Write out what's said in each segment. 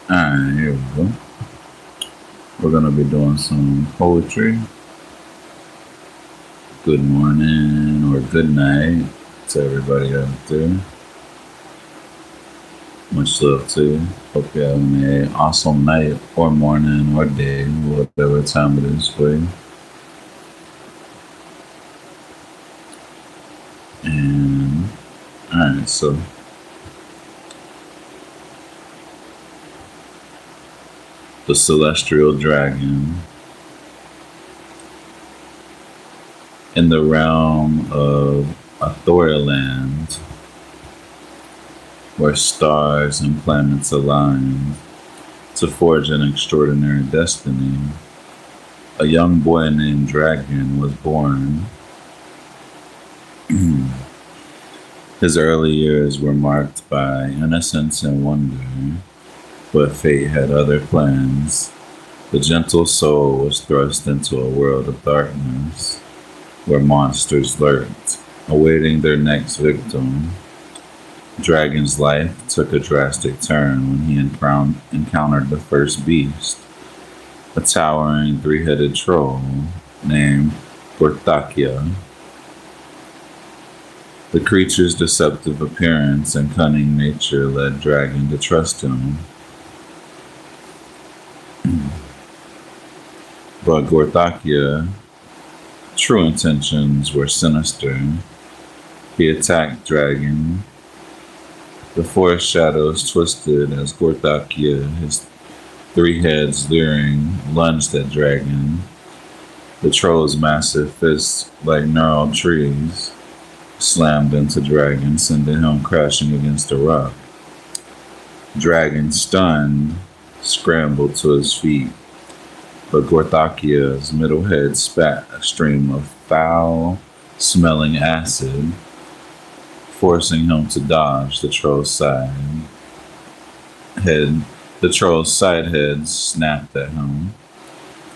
Alright, here we go. We're gonna be doing some poetry. Good morning or good night to everybody out there. Much love to you. Hope you're having an awesome night or morning or day, whatever time it is for you. And alright, so the celestial dragon. In the realm of Athoriland, where stars and planets aligned to forge an extraordinary destiny, a young boy named Dragon was born. His early years were marked by innocence and wonder, but fate had other plans. The gentle soul was thrust into a world of darkness, where monsters lurked, awaiting their next victim. Dragon's life took a drastic turn when he encountered the first beast, a towering three-headed troll named Gortakia. The creature's deceptive appearance and cunning nature led Dragon to trust him. But Gortakia true intentions were sinister. He attacked Dragon. The forest shadows twisted as Gortakia, his three heads leering, lunged at Dragon. The troll's massive fists, like gnarled trees, slammed into Dragon, sending him crashing against a rock. Dragon, stunned, scrambled to his feet, but Gortakia's middle head spat a stream of foul-smelling acid, forcing him to dodge the troll's side. The troll's side heads snapped at him,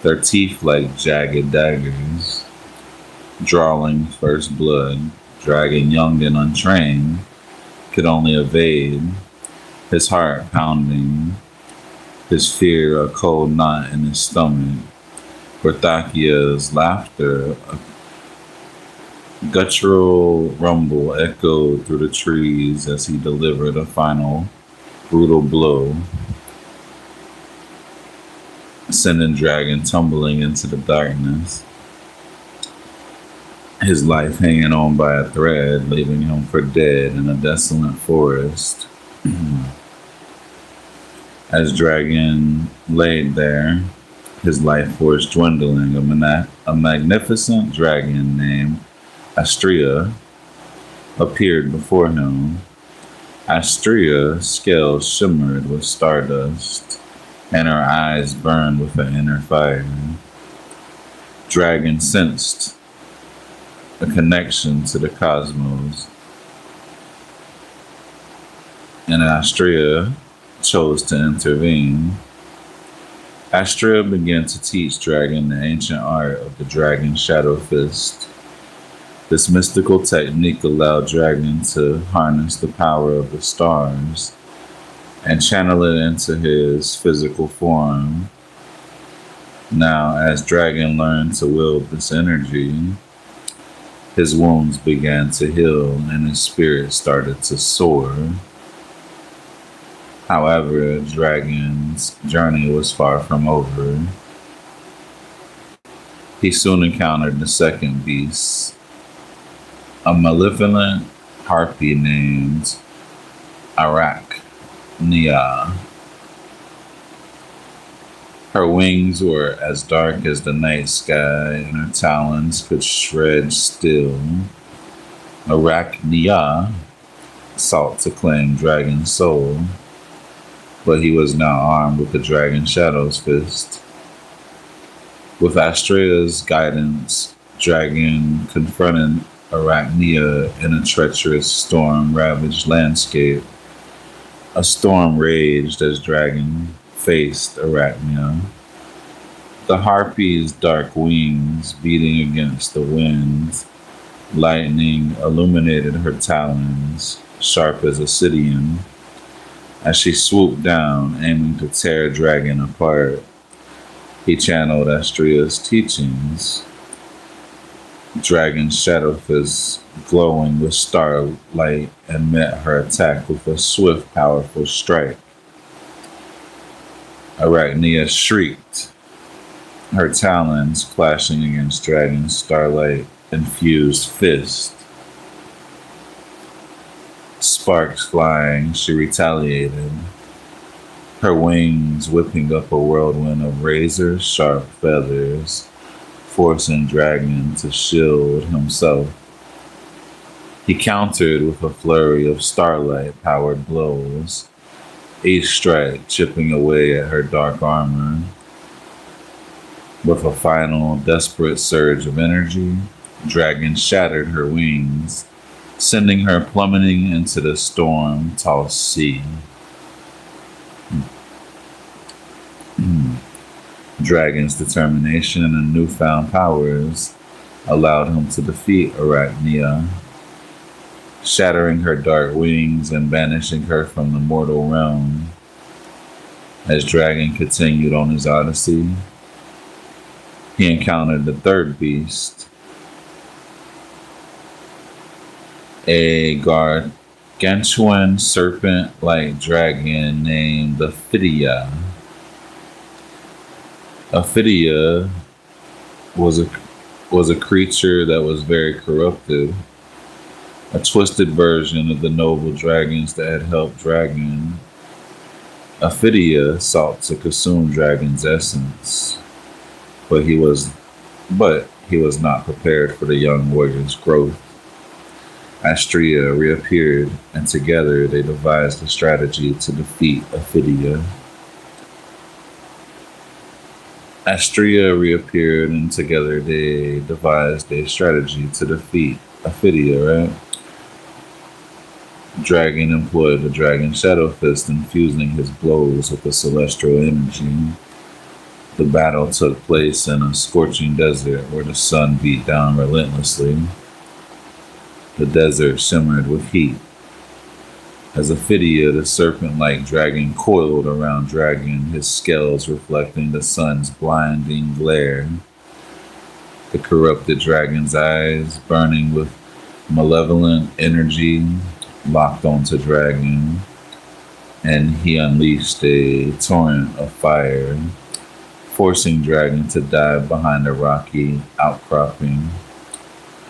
their teeth like jagged daggers. Drawing first blood, Dragon, young and untrained, could only evade, his heart pounding, his fear a cold knot in his stomach. Gortakia's laughter, a guttural rumble echoed through the trees as he delivered a final brutal blow, sending Dragon tumbling into the darkness, his life hanging on by a thread, leaving him for dead in a desolate forest. As Dragon laid there, his life force dwindling, a magnificent dragon named Astrea appeared before him. Astria's scales shimmered with stardust, and her eyes burned with an inner fire. Dragon sensed a connection to the cosmos, and Astrea chose to intervene. Astrea began to teach Dragon the ancient art of the Dragon Shadow Fist. This mystical technique allowed Dragon to harness the power of the stars and channel it into his physical form. Now, as Dragon learned to wield this energy, his wounds began to heal and his spirit started to soar. However, Dragon's journey was far from over. He soon encountered the second beast, a malevolent harpy named Arachnia. Her wings were as dark as the night sky, and her talons could shred steel. Arachnia sought to claim Dragon's soul, but he was now armed with the Dragon Shadow's Fist. With Astrea's guidance, Dragon confronted Arachnia in a treacherous storm-ravaged landscape. A storm raged as Dragon faced Arachnia. The harpy's dark wings beating against the wind. Lightning illuminated her talons, sharp as obsidian, as she swooped down, aiming to tear Dragon apart. He channeled Astria's teachings. Dragon's shadow fist glowing with starlight and met her attack with a swift, powerful strike. Arachnia shrieked, her talons clashing against Dragon's starlight-infused fist. Sparks flying, she retaliated, her wings whipping up a whirlwind of razor-sharp feathers, forcing Dragon to shield himself. He countered with a flurry of starlight-powered blows, each strike chipping away at her dark armor. With a final, desperate surge of energy, Dragon shattered her wings, sending her plummeting into the storm-tossed sea. Dragon's determination and newfound powers allowed him to defeat Arachnia, shattering her dark wings and banishing her from the mortal realm. As Dragon continued on his odyssey, he encountered the third beast, a gargantuan serpent-like dragon named Ophidia. Ophidia was a creature that was very corrupted, a twisted version of the noble dragons that had helped Dragon. Ophidia sought to consume Dragon's essence, but he was not prepared for the young warrior's growth. Astria reappeared, and together they devised a strategy to defeat Ophidia. Astria reappeared, and together they devised a strategy to defeat Ophidia, right? Dragon employed the Dragon Shadow Fist, infusing his blows with the celestial energy. The battle took place in a scorching desert where the sun beat down relentlessly. The desert shimmered with heat. As Ophidia, the serpent-like dragon, coiled around Dragon, his scales reflecting the sun's blinding glare. The corrupted dragon's eyes, burning with malevolent energy, locked onto Dragon, and he unleashed a torrent of fire, forcing Dragon to dive behind a rocky outcropping.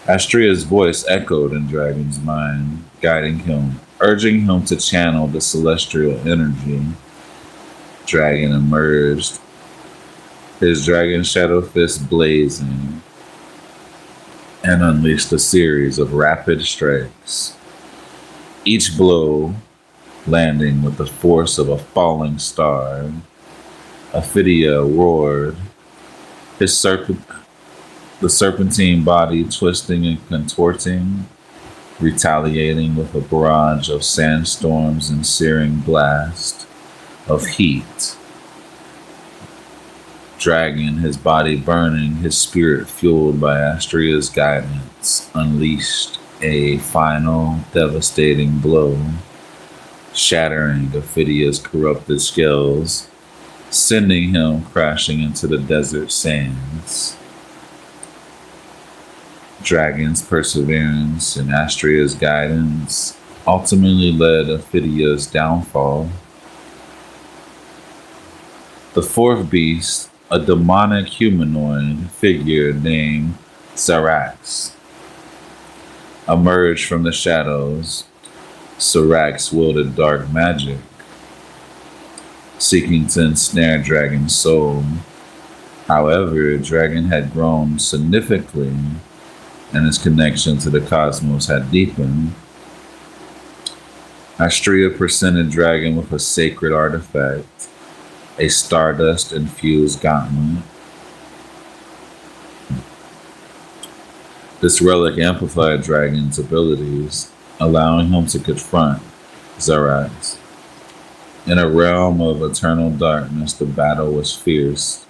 Astria's voice echoed in Dragon's mind, guiding him, urging him to channel the celestial energy. Dragon emerged, his dragon shadow fist blazing, and unleashed a series of rapid strikes, each blow landing with the force of a falling star. Ophidia roared, the serpentine body twisting and contorting, retaliating with a barrage of sandstorms and searing blast of heat. Dragon, his body burning, his spirit fueled by Astria's guidance, unleashed a final devastating blow, shattering Ophidia's corrupted scales, sending him crashing into the desert sands. Dragon's perseverance and Astria's guidance ultimately led Ophidia's downfall. The fourth beast, a demonic humanoid figure named Syrax, emerged from the shadows. Syrax wielded dark magic, seeking to ensnare Dragon's soul. However, Dragon had grown significantly, and his connection to the cosmos had deepened. Astria presented Dragon with a sacred artifact, a stardust-infused gauntlet. This relic amplified Dragon's abilities, allowing him to confront Zarax. In a realm of eternal darkness, the battle was fierce,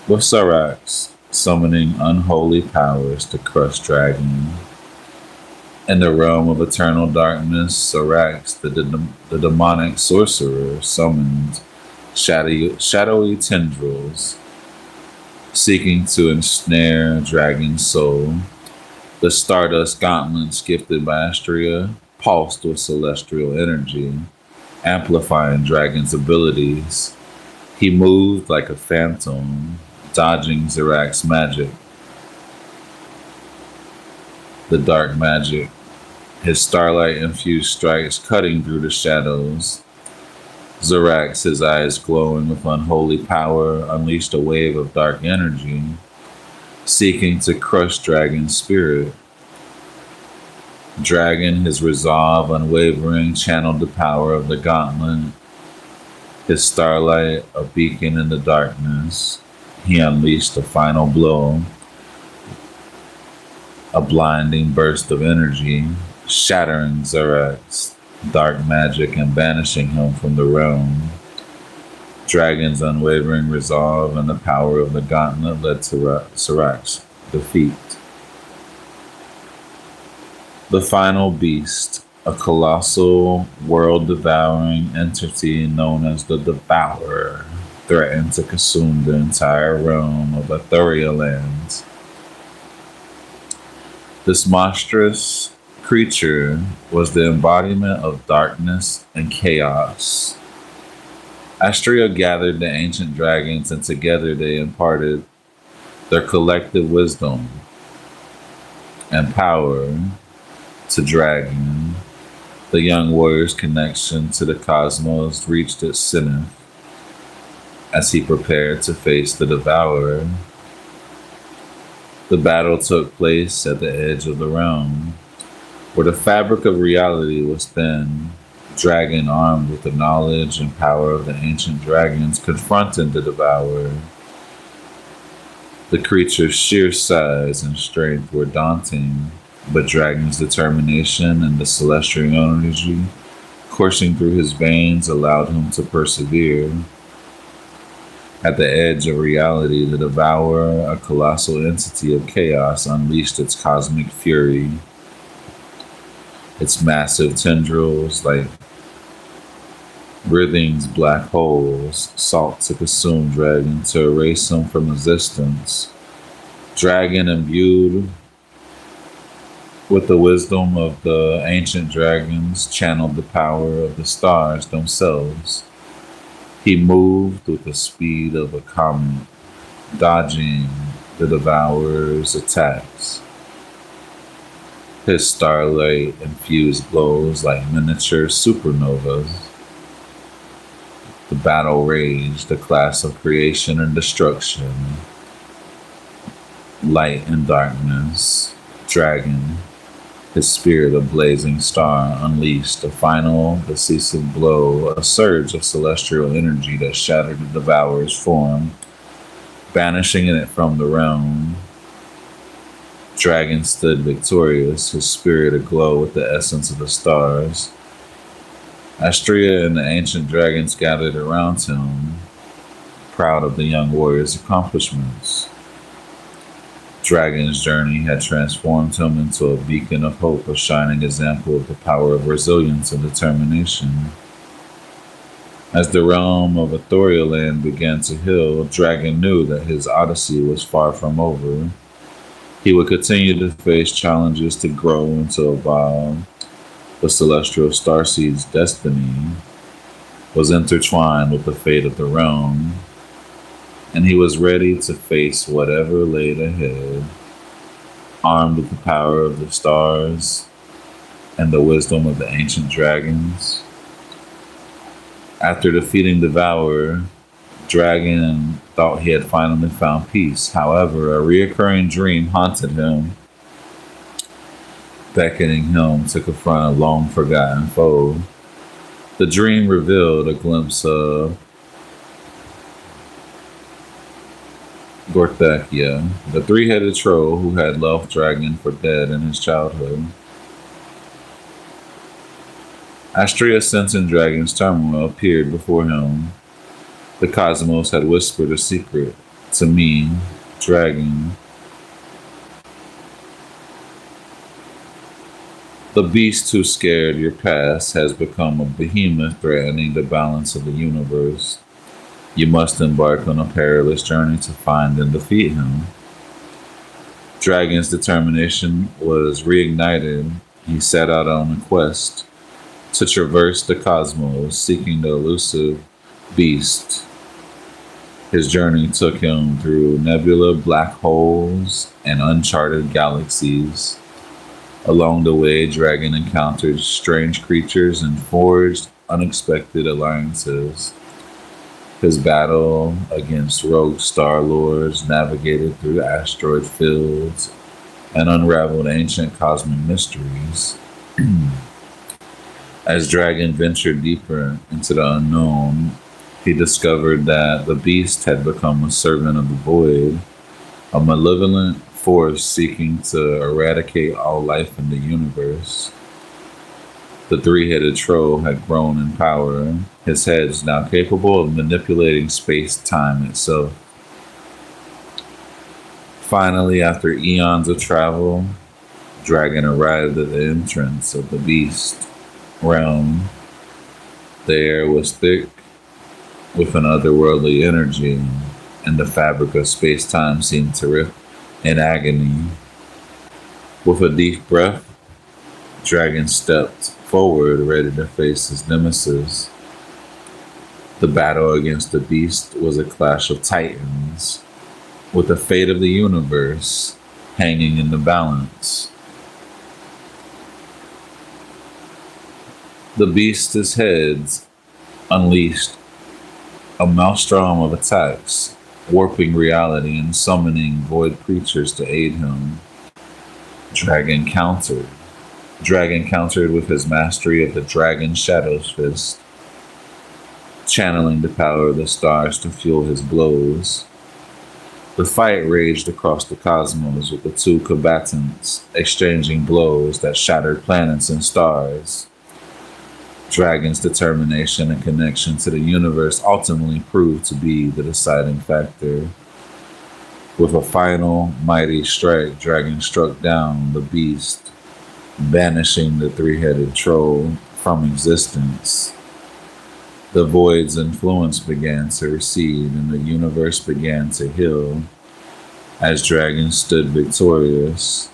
with Zarax summoning unholy powers to crush Dragon. In the realm of eternal darkness, Zarax, the demonic sorcerer, summoned shadowy tendrils, seeking to ensnare Dragon's soul. The Stardust gauntlets gifted by Astria pulsed with celestial energy, amplifying Dragon's abilities. He moved like a phantom, dodging Zarax's magic, the dark magic. His starlight-infused strikes cutting through the shadows. Zarax, his eyes glowing with unholy power, unleashed a wave of dark energy, seeking to crush Dragon's spirit. Dragon, his resolve unwavering, channeled the power of the gauntlet. His starlight, a beacon in the darkness, he unleashed a final blow, a blinding burst of energy, shattering Zarax's dark magic and banishing him from the realm. Dragon's unwavering resolve and the power of the gauntlet led to Zarax's defeat. The final beast, a colossal, world-devouring entity known as the Devourer, threatened to consume the entire realm of Ethereal lands. This monstrous creature was the embodiment of darkness and chaos. Astria gathered the ancient dragons, and together they imparted their collective wisdom and power to Dragon. The young warrior's connection to the cosmos reached its zenith as he prepared to face the Devourer. The battle took place at the edge of the realm, where the fabric of reality was thin. Dragon, armed with the knowledge and power of the ancient dragons, confronted the Devourer. The creature's sheer size and strength were daunting, but Dragon's determination and the celestial energy coursing through his veins allowed him to persevere. At the edge of reality, the Devourer, a colossal entity of chaos, unleashed its cosmic fury. Its massive tendrils, like breathing black holes, sought to consume Dragon, to erase him from existence. Dragon, imbued with the wisdom of the ancient dragons, channeled the power of the stars themselves. He moved with the speed of a comet, dodging the Devourer's attacks. His starlight infused blows like miniature supernovas. The battle raged, a clash of creation and destruction, light and darkness. Dragon, his spirit a blazing star, unleashed a final, decisive blow, a surge of celestial energy that shattered the Devourer's form, banishing it from the realm. Dragon stood victorious, his spirit aglow with the essence of the stars. Astria and the ancient dragons gathered around him, proud of the young warrior's accomplishments. Dragon's journey had transformed him into a beacon of hope, a shining example of the power of resilience and determination. As the realm of Ethereal land began to heal, Dragon knew that his odyssey was far from over. He would continue to face challenges to grow and to evolve. The celestial starseed's destiny was intertwined with the fate of the realm, and he was ready to face whatever laid ahead, armed with the power of the stars and the wisdom of the ancient dragons. After defeating the Devourer, Dragon thought he had finally found peace. However, a reoccurring dream haunted him, beckoning him to confront a long-forgotten foe. The dream revealed a glimpse of Gorthakia, the three-headed troll who had left Dragon for dead in his childhood. Astrea, sensing Dragon's turmoil, appeared before him. The cosmos had whispered a secret to me, Dragon. The beast who scared your past has become a behemoth threatening the balance of the universe. You must embark on a perilous journey to find and defeat him. Dragon's determination was reignited. He set out on a quest to traverse the cosmos, seeking the elusive beast. His journey took him through nebula, black holes, and uncharted galaxies. Along the way, Dragon encountered strange creatures and forged unexpected alliances. His battle against rogue star lords navigated through asteroid fields and unraveled ancient cosmic mysteries. As Dragon ventured deeper into the unknown, he discovered that the beast had become a servant of the void, a malevolent force seeking to eradicate all life in the universe. The three-headed troll had grown in power, his head is now capable of manipulating space-time itself. Finally, after eons of travel, Dragon arrived at the entrance of the beast realm. The air was thick with an otherworldly energy, and the fabric of space-time seemed to rip in agony. With a deep breath, Dragon stepped forward, ready to face his nemesis. The battle against the beast was a clash of titans, with the fate of the universe hanging in the balance. The beast's heads unleashed a maelstrom of attacks, warping reality and summoning void creatures to aid him. Dragon countered. Dragon countered with his mastery of the Dragon Shadow's Fist, channeling the power of the stars to fuel his blows. The fight raged across the cosmos with the two combatants exchanging blows that shattered planets and stars. Dragon's determination and connection to the universe ultimately proved to be the deciding factor. With a final mighty strike, Dragon struck down the beast, banishing the three-headed troll from existence. The void's influence began to recede, and the universe began to heal. As Dragon stood victorious,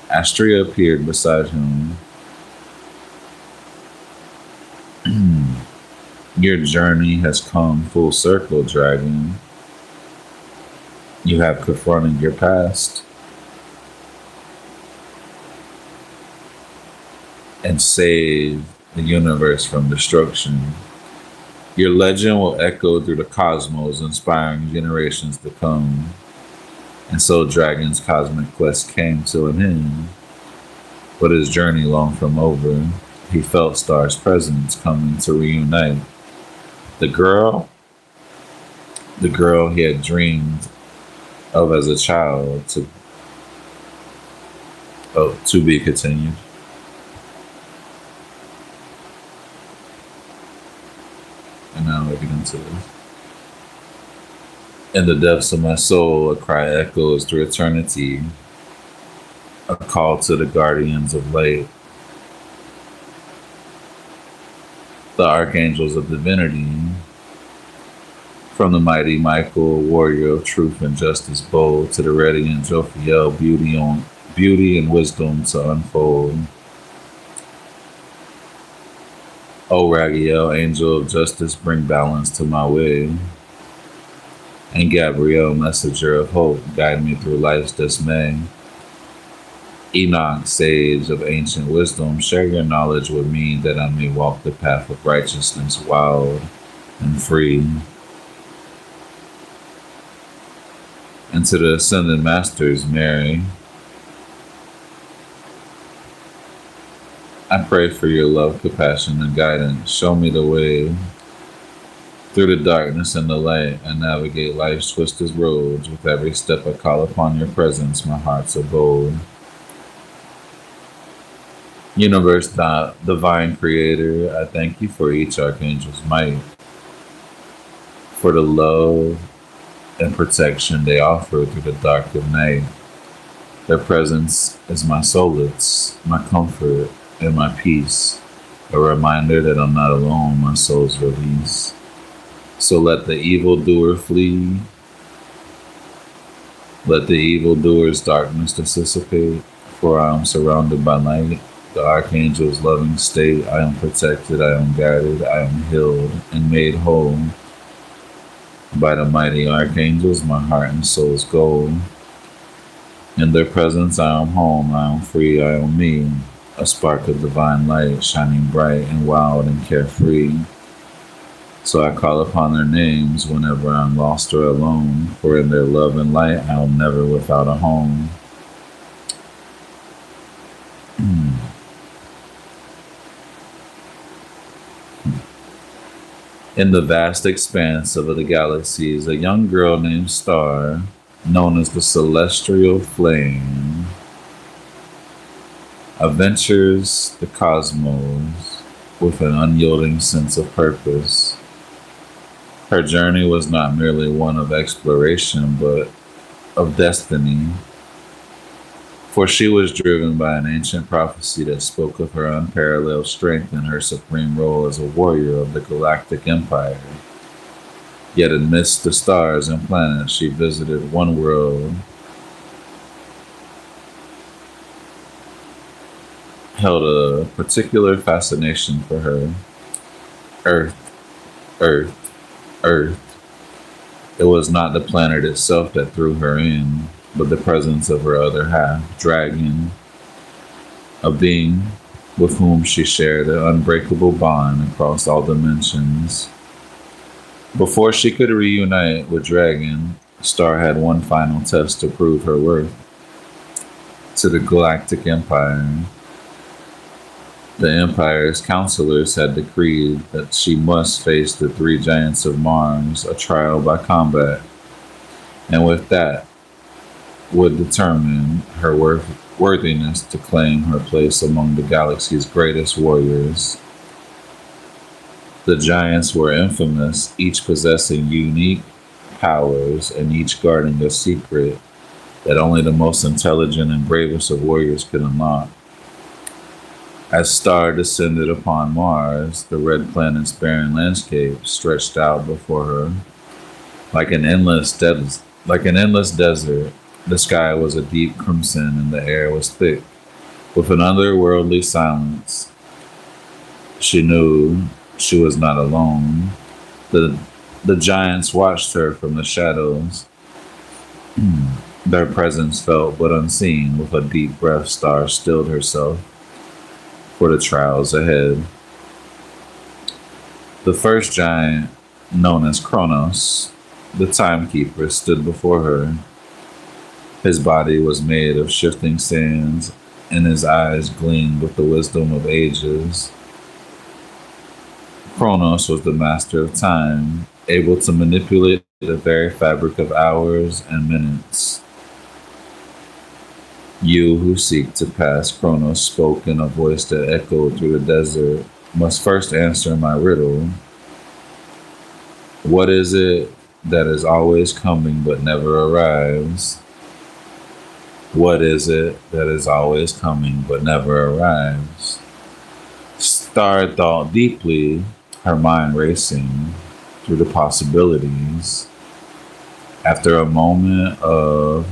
Astrea appeared beside him. Your journey has come full circle, Dragon. You have confronted your past and saved the universe from destruction. Your legend will echo through the cosmos, inspiring generations to come. And so Dragon's cosmic quest came to an end, but his journey long from over. He felt Star's presence coming to reunite the girl he had dreamed of as a child, to be continued. And now we're getting to this. In the depths of my soul, a cry echoes through eternity, a call to the guardians of light, the archangels of divinity. From the mighty Michael, warrior of truth and justice bold, to the radiant Jophiel, beauty and wisdom to unfold. O Ragiel, angel of justice, bring balance to my way. And Gabriel, messenger of hope, guide me through life's dismay. Enoch, sage of ancient wisdom, share your knowledge with me that I may walk the path of righteousness wild and free. And to the ascended masters, Mary, I pray for your love, compassion, and guidance. Show me the way Through the darkness and the light, I navigate life's twisted roads. With every step I call upon your presence, my heart's abode. Universe, divine creator, I thank you for each archangel's might, for the love and protection they offer through the dark of night. Their presence is my solace, my comfort, and my peace, a reminder that I'm not alone, my soul's release. So let the evildoer flee, let the evildoer's darkness dissipate, for I am surrounded by light. The archangel's loving state, I am protected, I am guided, I am healed and made whole. By the mighty archangels, my heart and soul's goal. In their presence, I am home, I am free, I am me, a spark of divine light, shining bright and wild and carefree. So I call upon their names whenever I'm lost or alone, for in their love and light, I am never without a home. In the vast expanse of the galaxies, a young girl named Star, known as the Celestial Flame, adventures the cosmos with an unyielding sense of purpose. Her journey was not merely one of exploration, but of destiny, for she was driven by an ancient prophecy that spoke of her unparalleled strength and her supreme role as a warrior of the galactic empire. Yet amidst the stars and planets, she visited one world held a particular fascination for her. Earth, Earth, Earth. It was not the planet itself that drew her in, but the presence of her other half, Dragon, a being with whom she shared an unbreakable bond across all dimensions. Before she could reunite with Dragon, Star had one final test to prove her worth to the Galactic Empire. The Empire's counselors had decreed that she must face the three giants of Mars, a trial by combat, and with that would determine her worthiness to claim her place among the galaxy's greatest warriors. The giants were infamous, each possessing unique powers and each guarding a secret that only the most intelligent and bravest of warriors could unlock. As Star descended upon Mars, the red planet's barren landscape stretched out before her like an endless desert. The sky was a deep crimson and the air was thick with an otherworldly silence. She knew she was not alone. The giants watched her from the shadows. Their presence felt but unseen. With a deep breath, Star stilled herself for the trials ahead. The first giant, known as Kronos, the timekeeper, stood before her. His body was made of shifting sands, and his eyes gleamed with the wisdom of ages. Kronos was the master of time, able to manipulate the very fabric of hours and minutes. You who seek to pass, Kronos spoke in a voice that echoed through the desert, must first answer my riddle. What is it that is always coming but never arrives? What is it that is always coming but never arrives? Star thought deeply, her mind racing through the possibilities. After a moment of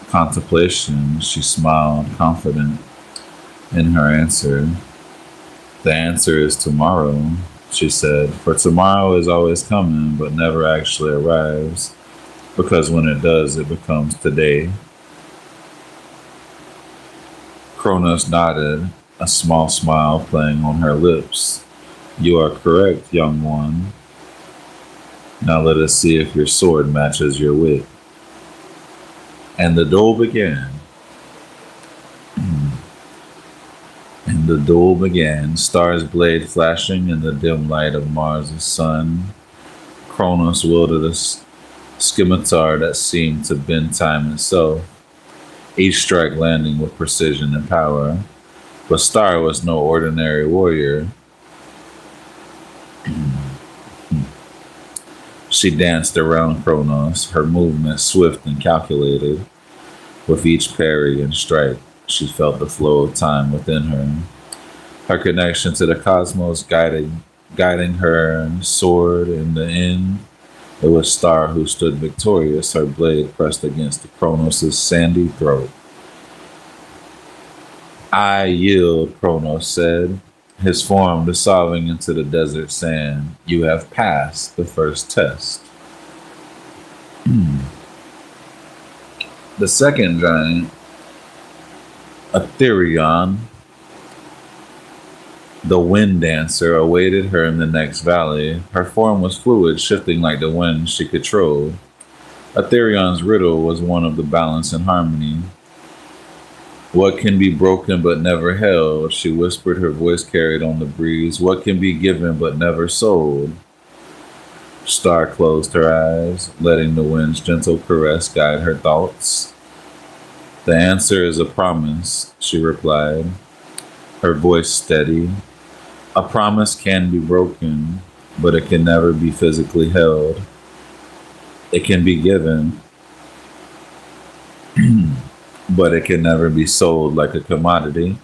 contemplation, she smiled, confident in her answer. The answer is tomorrow, she said, for tomorrow is always coming but never actually arrives, because when it does, it becomes today. Kronos nodded, a small smile playing on her lips. You are correct, young one. Now let us see if your sword matches your wit. And the duel began. Star's blade flashing in the dim light of Mars' sun. Kronos wielded a scimitar that seemed to bend time itself, each strike landing with precision and power. But Star was no ordinary warrior. She danced around Kronos, her movement swift and calculated. With each parry and strike, she felt the flow of time within her. Her connection to the cosmos guiding her sword in the end. It was Star who stood victorious, her blade pressed against the Kronos' sandy throat. I yield, Kronos said, his form dissolving into the desert sand. You have passed the first test. The second giant, Aetherion, the wind dancer, awaited her in the next valley. Her form was fluid, shifting like the wind she controlled. Aetherion's riddle was one of the balance and harmony. What can be broken but never held? She whispered, her voice carried on the breeze. What can be given but never sold? Star closed her eyes, letting the wind's gentle caress guide her thoughts. The answer is a promise, she replied, her voice steady. A promise can be broken, but it can never be physically held. It can be given, but it can never be sold like a commodity.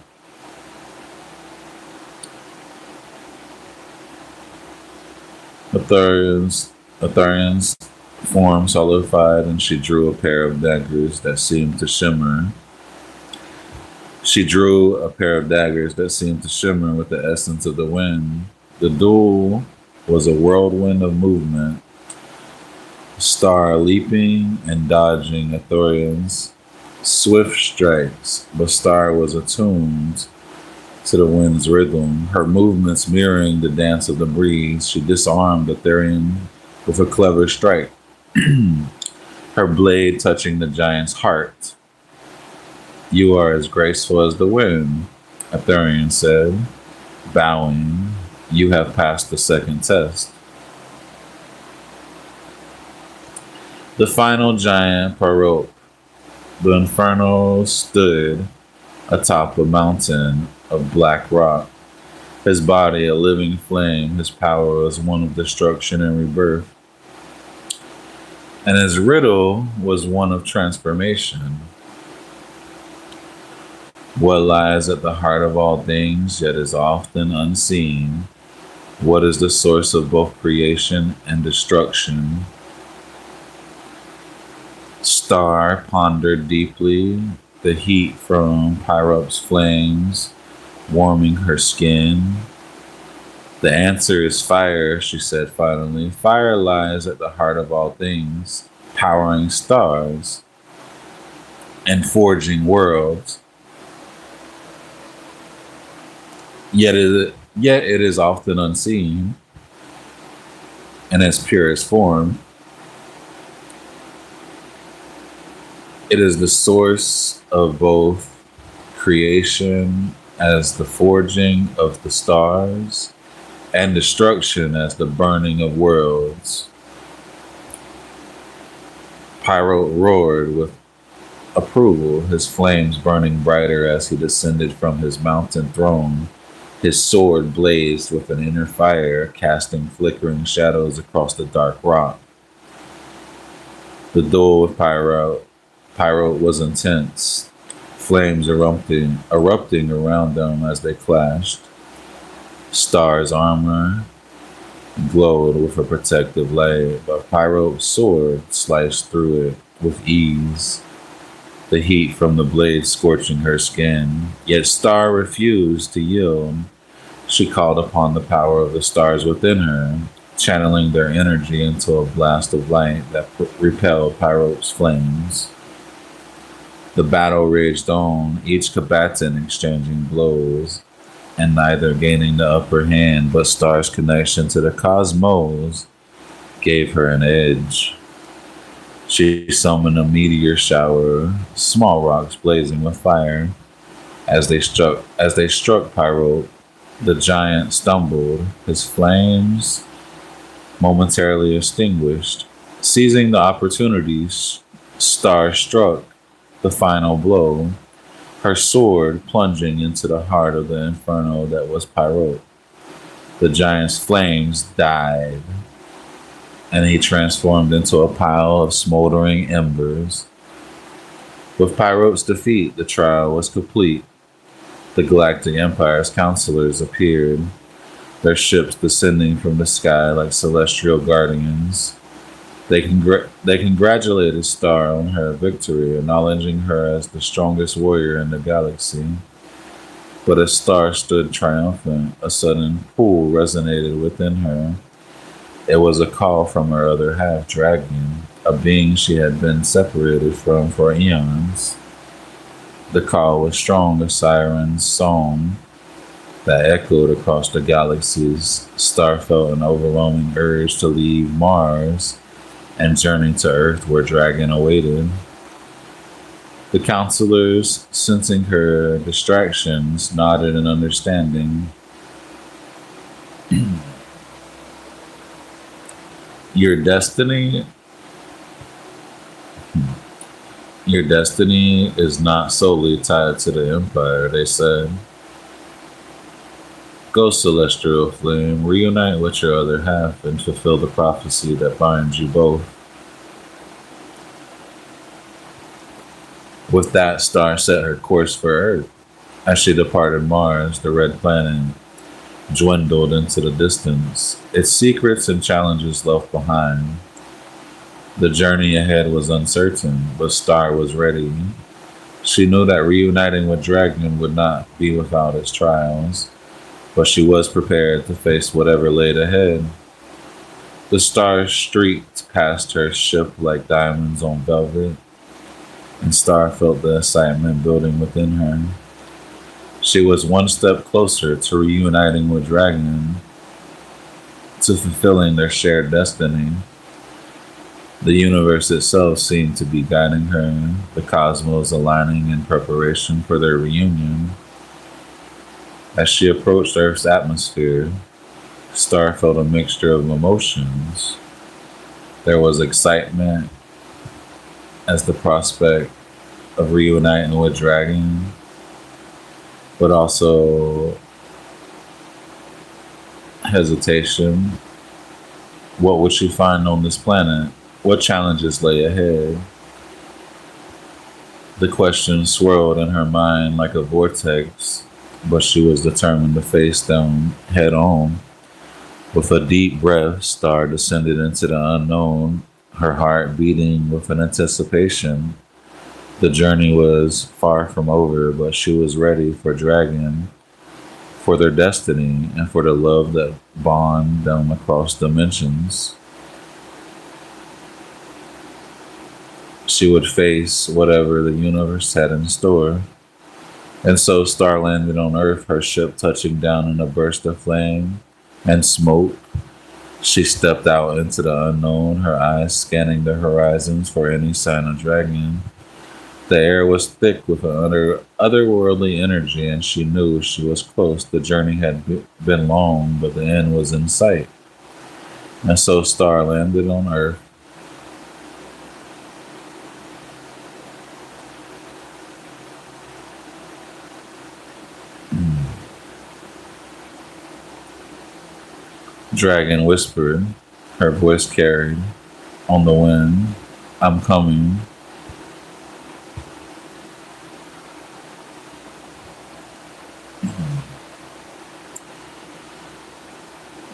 Aetherion's form solidified, and she drew a pair of daggers that seemed to shimmer. She drew a pair of daggers that seemed to shimmer with the essence of the wind. The duel was a whirlwind of movement, Star leaping and dodging Aetherion's swift strikes, but Star was attuned to the wind's rhythm, her movements mirroring the dance of the breeze. She disarmed Aetherion with a clever strike, her blade touching the giant's heart. You are as graceful as the wind, Aetherion said, bowing. You have passed the second test. The final giant, Poetic, the Inferno, stood atop a mountain of black rock. His body a living flame, his power was one of destruction and rebirth. And his riddle was one of transformation. What lies at the heart of all things, yet is often unseen? What is the source of both creation and destruction? Star pondered deeply, the heat from Pyrrhop's flames warming her skin. The answer is fire, she said finally. Fire lies at the heart of all things, powering stars and forging worlds. Yet it is often unseen in its purest form. It is the source of both creation as the forging of the stars and destruction as the burning of worlds. Pyro roared with approval, his flames burning brighter as he descended from his mountain throne. His sword blazed with an inner fire, casting flickering shadows across the dark rock. The duel with Pyro was intense, flames erupting around them as they clashed. Star's armor glowed with a protective light, but Pyro's sword sliced through it with ease, the heat from the blade scorching her skin. Yet Star refused to yield. She called upon the power of the stars within her, channeling their energy into a blast of light that repelled Pyro's flames. The battle raged on, each combatant exchanging blows, and neither gaining the upper hand, but Star's connection to the cosmos gave her an edge. She summoned a meteor shower, small rocks blazing with fire. As they struck Pyro, the giant stumbled, his flames momentarily extinguished. Seizing the opportunities, Star struck the final blow, her sword plunging into the heart of the inferno that was Pyrote. The giant's flames died, and he transformed into a pile of smoldering embers. With Pyrote's defeat, the trial was complete. The Galactic Empire's counselors appeared, their ships descending from the sky like celestial guardians. They congratulated Star on her victory, acknowledging her as the strongest warrior in the galaxy. But as Star stood triumphant, a sudden pull resonated within her. It was a call from her other half dragon, a being she had been separated from for eons. The call was strong, a siren's song that echoed across the galaxies. Star felt an overwhelming urge to leave Mars and journey to Earth where Dragon awaited. The counselors, sensing her distractions, nodded in understanding. Your destiny Your destiny is not solely tied to the Empire, they said. Go, Celestial Flame, reunite with your other half and fulfill the prophecy that binds you both. With that, Star set her course for Earth. As she departed Mars, the red planet dwindled into the distance, its secrets and challenges left behind. The journey ahead was uncertain, but Star was ready. She knew that reuniting with Dragon would not be without its trials, but she was prepared to face whatever laid ahead. The stars streaked past her ship like diamonds on velvet, and Star felt the excitement building within her. She was one step closer to reuniting with Dragon, to fulfilling their shared destiny. The universe itself seemed to be guiding her, the cosmos aligning in preparation for their reunion. As she approached Earth's atmosphere, Star felt a mixture of emotions. There was excitement as the prospect of reuniting with Dragon, but also hesitation. What would she find on this planet? What challenges lay ahead? The question swirled in her mind like a vortex, but she was determined to face them head on. With a deep breath, Star descended into the unknown, her heart beating with an anticipation. The journey was far from over, but she was ready for Dragon, for their destiny, and for the love that bond them across dimensions. She would face whatever the universe had in store. And so Star landed on Earth, her ship touching down in a burst of flame and smoke. She stepped out into the unknown, her eyes scanning the horizons for any sign of Dragon. The air was thick with an otherworldly energy, and she knew she was close. The journey had been long, but the end was in sight. And so Star landed on Earth. Dragon whispered, her voice carried on the wind, I'm coming.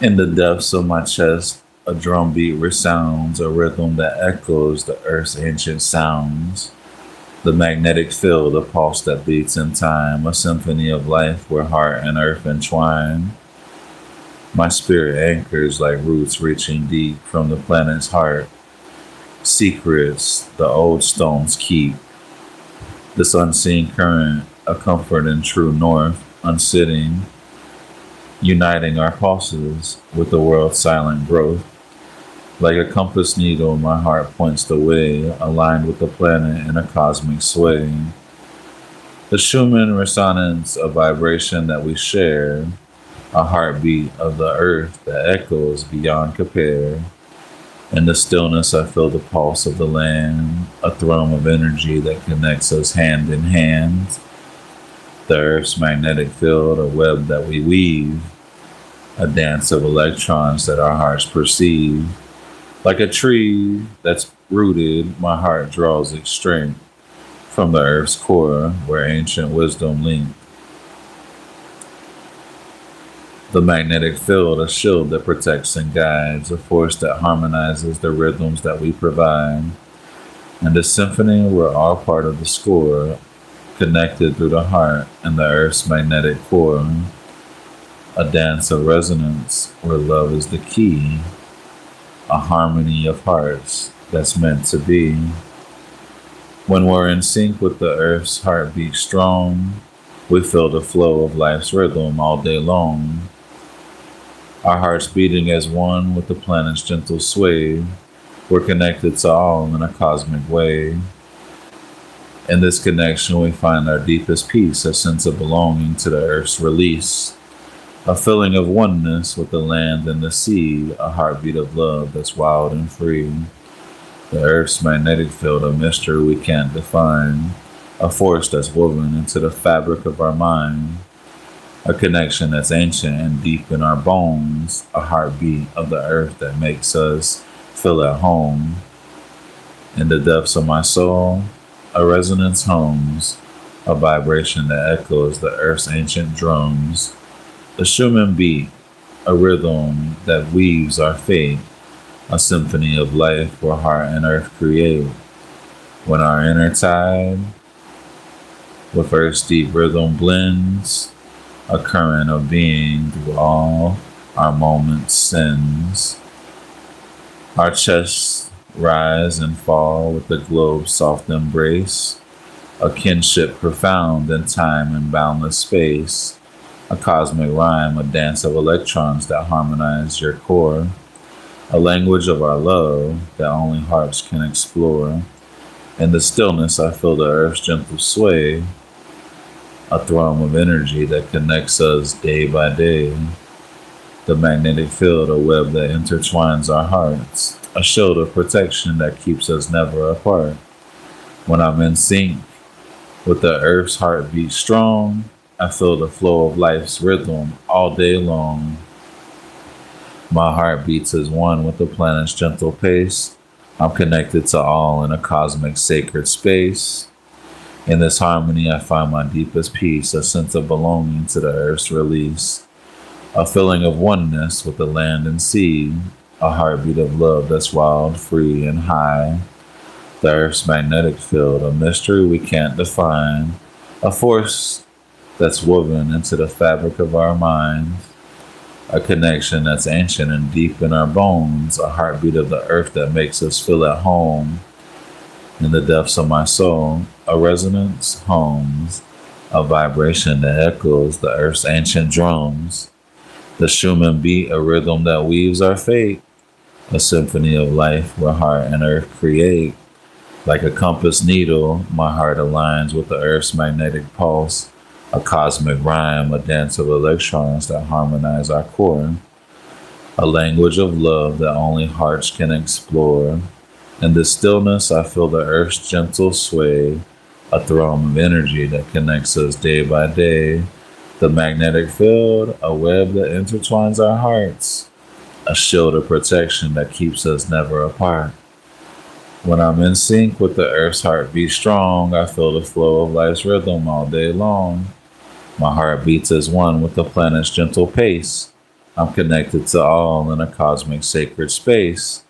In the depths of my chest, a drumbeat resounds, a rhythm that echoes the earth's ancient sounds. The magnetic field, a pulse that beats in time, a symphony of life where heart and earth entwine. My spirit anchors like roots reaching deep from the planet's heart. Secrets the old stones keep. This unseen current, a comfort in true north, unsitting, uniting our pulses with the world's silent growth. Like a compass needle, my heart points the way, aligned with the planet in a cosmic sway. The Schumann resonance, a vibration that we share, a heartbeat of the earth that echoes beyond compare. In the stillness, I feel the pulse of the land, a thrum of energy that connects us hand in hand. The earth's magnetic field, a web that we weave, a dance of electrons that our hearts perceive. Like a tree that's rooted, my heart draws its strength from the earth's core, where ancient wisdom linked. The magnetic field, a shield that protects and guides, a force that harmonizes the rhythms that we provide. And the symphony, we're all part of the score, connected through the heart and the earth's magnetic core. A dance of resonance where love is the key, a harmony of hearts that's meant to be. When we're in sync with the earth's heartbeat strong, we feel the flow of life's rhythm all day long. Our hearts beating as one with the planet's gentle sway, we're connected to all in a cosmic way. In this connection, we find our deepest peace, a sense of belonging to the earth's release, a feeling of oneness with the land and the sea, a heartbeat of love that's wild and free. The earth's magnetic field, a mystery we can't define, a force that's woven into the fabric of our mind, a connection that's ancient and deep in our bones, a heartbeat of the earth that makes us feel at home. In the depths of my soul, a resonance hums, a vibration that echoes the earth's ancient drums, a Schumann beat, a rhythm that weaves our fate, a symphony of life where heart and earth create. When our inner tide with earth's deep rhythm blends, a current of being through all our moments sends. Our chests rise and fall with the globe's soft embrace, a kinship profound in time and boundless space, a cosmic rhyme, a dance of electrons that harmonize your core, a language of our love that only hearts can explore. In the stillness, I feel the earth's gentle sway, a thrum of energy that connects us day by day. The magnetic field, a web that intertwines our hearts, a shield of protection that keeps us never apart. When I'm in sync with the earth's heartbeat strong, I feel the flow of life's rhythm all day long. My heart beats as one with the planet's gentle pace. I'm connected to all in a cosmic sacred space. In this harmony, I find my deepest peace, a sense of belonging to the earth's release, a feeling of oneness with the land and sea, a heartbeat of love that's wild, free, and high. The earth's magnetic field, a mystery we can't define, a force that's woven into the fabric of our minds, a connection that's ancient and deep in our bones, a heartbeat of the earth that makes us feel at home. In the depths of my soul, a resonance hums, a vibration that echoes the earth's ancient drums. The Schumann beat, a rhythm that weaves our fate, a symphony of life where heart and earth create. Like a compass needle, my heart aligns with the earth's magnetic pulse, a cosmic rhyme, a dance of electrons that harmonize our core, a language of love that only hearts can explore. In the stillness, I feel the earth's gentle sway, a thrum of energy that connects us day by day. The magnetic field, a web that intertwines our hearts, a shield of protection that keeps us never apart. When I'm in sync with the earth's heartbeat strong, I feel the flow of life's rhythm all day long. My heart beats as one with the planet's gentle pace. I'm connected to all in a cosmic sacred space.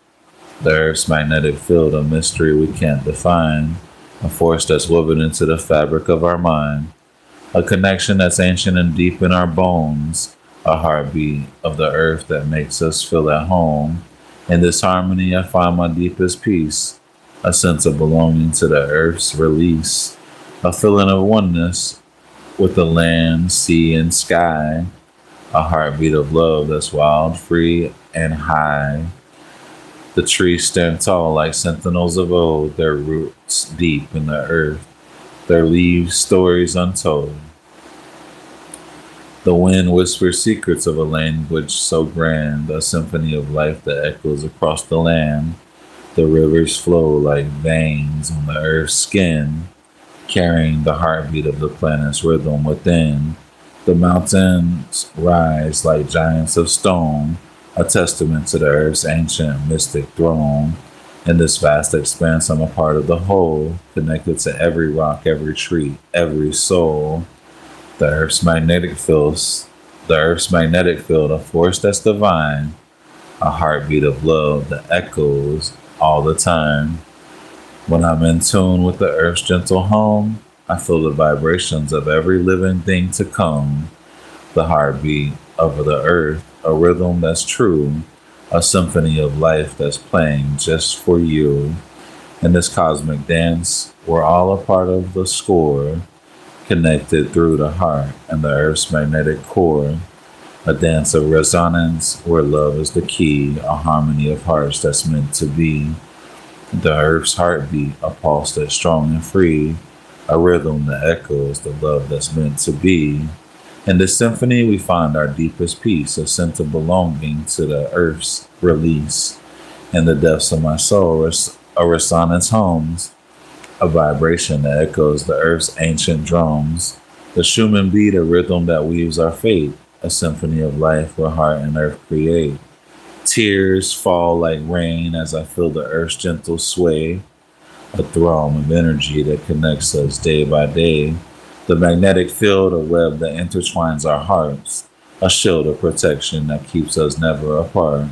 The earth's magnetic field, a mystery we can't define, a force that's woven into the fabric of our mind, a connection that's ancient and deep in our bones, a heartbeat of the earth that makes us feel at home. In this harmony, I find my deepest peace, a sense of belonging to the earth's release, a feeling of oneness with the land, sea, and sky, a heartbeat of love that's wild, free, and high. The trees stand tall like sentinels of old, their roots deep in the earth, their leaves stories untold. The wind whispers secrets of a language so grand, a symphony of life that echoes across the land. The rivers flow like veins on the earth's skin, carrying the heartbeat of the planet's rhythm within. The mountains rise like giants of stone, a testament to the earth's ancient mystic throne. In this vast expanse, I'm a part of the whole, connected to every rock, every tree, every soul. The earth's magnetic field, the earth's magnetic field, a force that's divine, a heartbeat of love that echoes all the time. When I'm in tune with the earth's gentle hum, I feel the vibrations of every living thing to come. The heartbeat of the earth, a rhythm that's true, a symphony of life that's playing just for you. In this cosmic dance, we're all a part of the score, connected through the heart and the earth's magnetic core. A dance of resonance where love is the key, a harmony of hearts that's meant to be. The earth's heartbeat, a pulse that's strong and free, a rhythm that echoes the love that's meant to be. In this symphony, we find our deepest peace, a sense of belonging to the earth's release. In the depths of my soul, a resonance hums, a vibration that echoes the earth's ancient drums. The Schumann beat, a rhythm that weaves our fate, a symphony of life where heart and earth create. Tears fall like rain as I feel the earth's gentle sway, a thrum of energy that connects us day by day. The magnetic field, a web that intertwines our hearts, a shield of protection that keeps us never apart.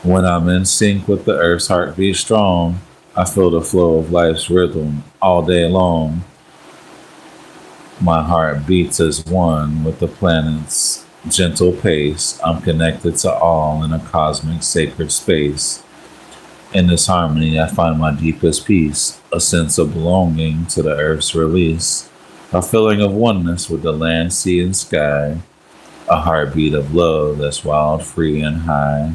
When I'm in sync with the earth's heartbeat strong, I feel the flow of life's rhythm all day long. My heart beats as one with the planet's gentle pace. I'm connected to all in a cosmic sacred space. In this harmony, I find my deepest peace, a sense of belonging to the earth's release, a feeling of oneness with the land, sea, and sky, a heartbeat of love that's wild, free, and high.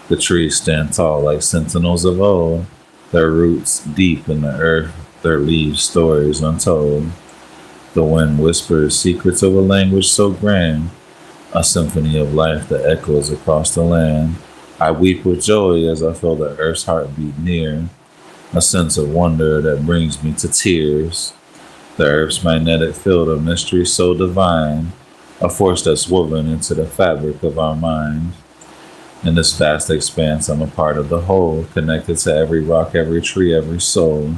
The trees stand tall like sentinels of old, their roots deep in the earth, their leaves stories untold. The wind whispers secrets of a language so grand, a symphony of life that echoes across the land. I weep with joy as I feel the earth's heartbeat near, a sense of wonder that brings me to tears. The earth's magnetic field, a mystery so divine, a force that's woven into the fabric of our mind. In this vast expanse, I'm a part of the whole, connected to every rock, every tree, every soul.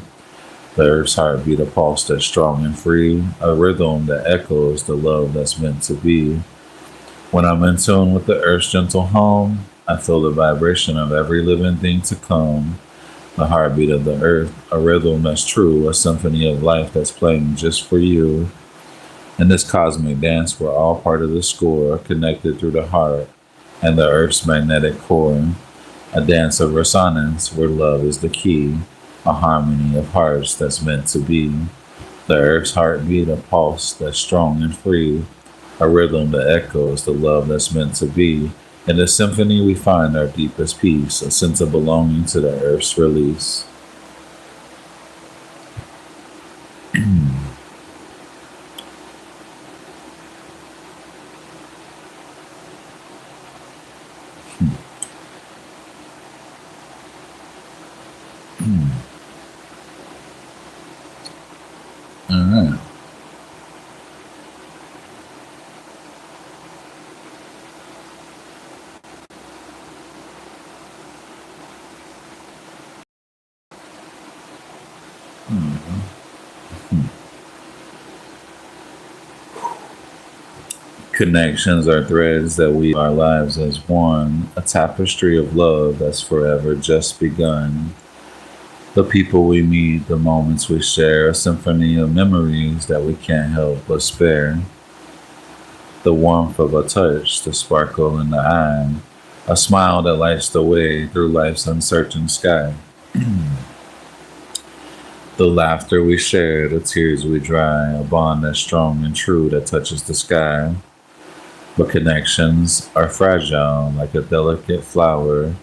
The earth's heartbeat, a pulse that's strong and free, a rhythm that echoes the love that's meant to be. When I'm in tune with the earth's gentle hum, I feel the vibration of every living thing to come. The heartbeat of the earth, a rhythm that's true, a symphony of life that's playing just for you. In this cosmic dance, we're all part of the score, connected through the heart and the earth's magnetic core. A dance of resonance where love is the key, a harmony of hearts that's meant to be. The earth's heartbeat, a pulse that's strong and free, a rhythm that echoes the love that's meant to be. In this symphony, we find our deepest peace, a sense of belonging to the earth's release. All right. Connections are threads that weave our lives as one, a tapestry of love that's forever just begun. The people we meet, the moments we share, a symphony of memories that we can't help but spare. The warmth of a touch, the sparkle in the eye, a smile that lights the way through life's uncertain sky. The laughter we share, the tears we dry, a bond that's strong and true that touches the sky. But connections are fragile like a delicate flower.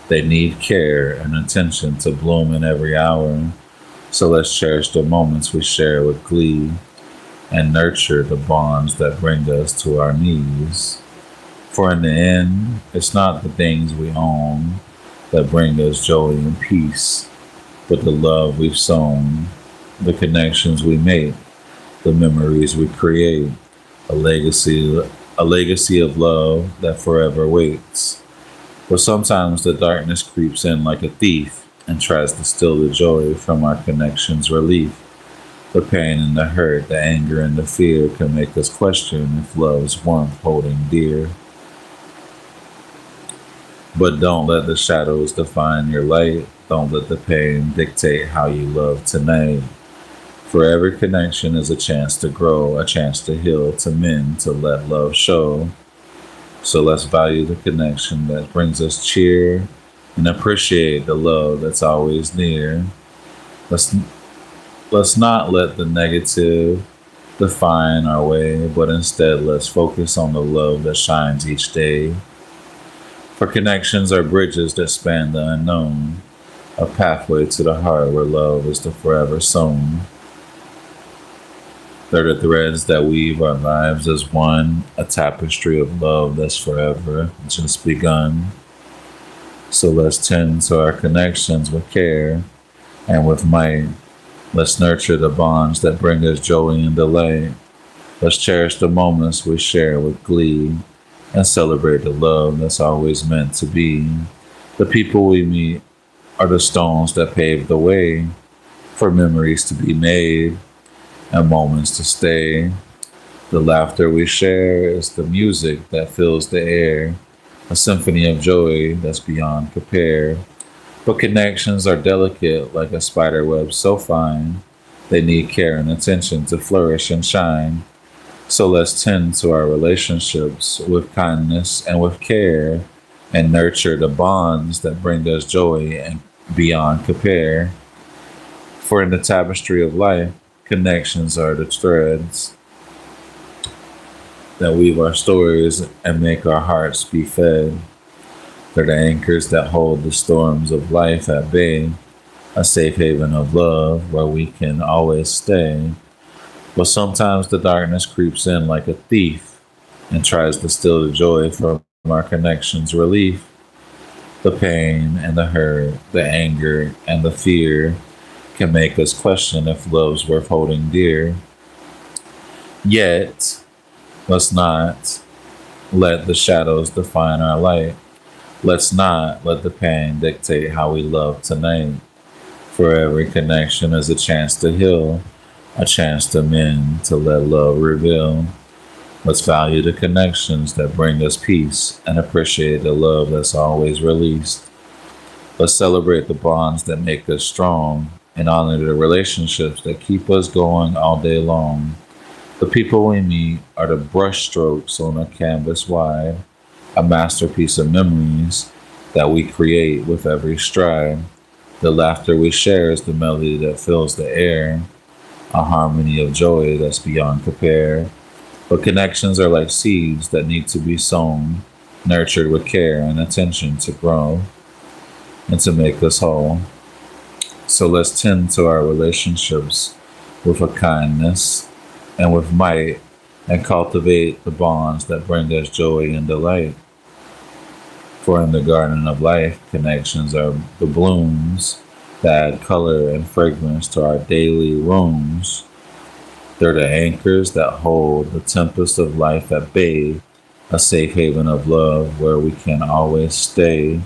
They need care and attention to bloom in every hour. So let's cherish the moments we share with glee and nurture the bonds that bring us to our knees. For in the end, it's not the things we own that bring us joy and peace, but the love we've sown, the connections we make, the memories we create, a legacy, a legacy of love that forever waits. But sometimes the darkness creeps in like a thief and tries to steal the joy from our connections' relief. The pain and the hurt, the anger and the fear can make us question if love's warmth holding dear. But don't let the shadows define your light. Don't let the pain dictate how you love tonight. For every connection is a chance to grow, a chance to heal, to mend, to let love show. So let's value the connection that brings us cheer and appreciate the love that's always near. Let's let's not let the negative define our way, but instead let's focus on the love that shines each day. For connections are bridges that span the unknown, a pathway to the heart where love is the forever sown. They're the threads that weave our lives as one, a tapestry of love that's forever just begun. So let's tend to our connections with care and with might. Let's nurture the bonds that bring us joy and delight. Let's cherish the moments we share with glee and celebrate the love that's always meant to be. The people we meet are the stones that pave the way for memories to be made and moments to stay. The laughter we share is the music that fills the air, a symphony of joy that's beyond compare. But connections are delicate like a spider web so fine, they need care and attention to flourish and shine. So let's tend to our relationships with kindness and with care and nurture the bonds that bring us joy and beyond compare. For in the tapestry of life, connections are the threads that weave our stories and make our hearts be fed. They're the anchors that hold the storms of life at bay, a safe haven of love where we can always stay. But sometimes the darkness creeps in like a thief and tries to steal the joy from our connections' relief. The pain and the hurt, the anger and the fear can make us question if love's worth holding dear. Yet, let's not let the shadows define our light. Let's not let the pain dictate how we love tonight. For every connection is a chance to heal, a chance to mend, to let love reveal. Let's value the connections that bring us peace and appreciate the love that's always released. Let's celebrate the bonds that make us strong and honor the relationships that keep us going all day long. The people we meet are the brushstrokes on a canvas wide, a masterpiece of memories that we create with every stride. The laughter we share is the melody that fills the air, a harmony of joy that's beyond compare. But connections are like seeds that need to be sown, nurtured with care and attention to grow and to make us whole. So let's tend to our relationships with a kindness and with might and cultivate the bonds that bring us joy and delight. For in the garden of life, connections are the blooms that add color and fragrance to our daily rooms. They're the anchors that hold the tempest of life at bay, a safe haven of love where we can always stay.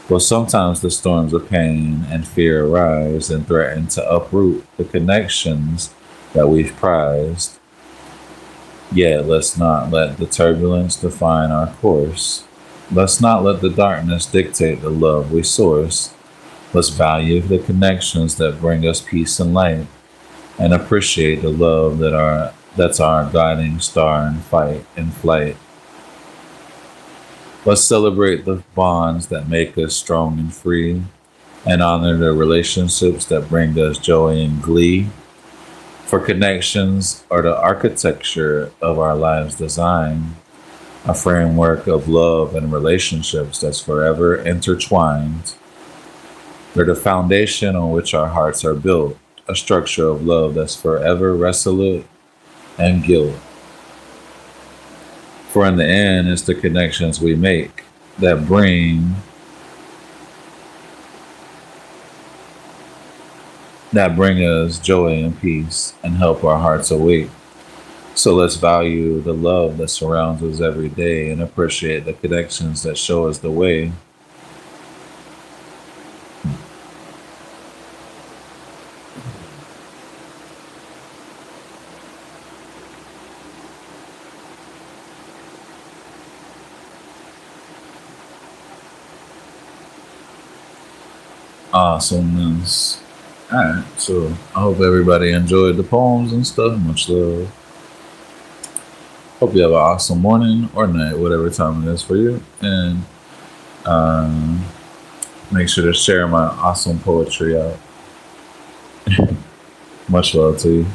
But sometimes the storms of pain and fear arise and threaten to uproot the connections that we've prized. Yet let's not let the turbulence define our course. Let's not let the darkness dictate the love we source. Let's value the connections that bring us peace and light and appreciate the love that's our guiding star in fight and flight. Let's celebrate the bonds that make us strong and free and honor the relationships that bring us joy and glee. For connections are the architecture of our lives' design, a framework of love and relationships that's forever intertwined. They're the foundation on which our hearts are built, a structure of love that's forever resolute, and guilt. For in the end, it's the connections we make that bring us joy and peace and help our hearts awake. So let's value the love that surrounds us every day and appreciate the connections that show us the way. Awesomeness. Alright, so I hope everybody enjoyed the poems and stuff. Much love. Hope you have an awesome morning or night, whatever time it is for you. And um, make sure to share my awesome poetry out. Much love to you.